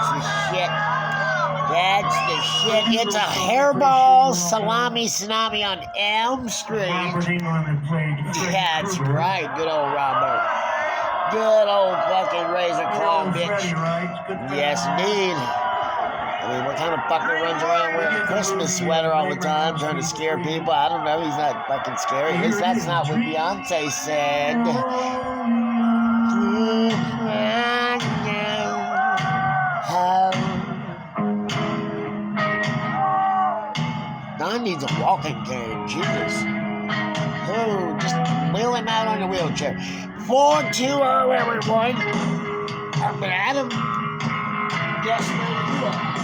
the shit. That's the shit. It's a Hairballs Salami Tsunami on Elm Street. That's right. Good old Robert. Good old fucking razor claw, bitch. Yes, indeed. I mean, what kind of fucker runs around wearing a Christmas sweater all the time trying to scare people? I don't know. He's not fucking scary. At least that's not what Beyonce said. Don needs a walking cane. Jesus. Oh, just wheel him out on the wheelchair. 4-2-0, everyone. I'm Adam. Guess where you are.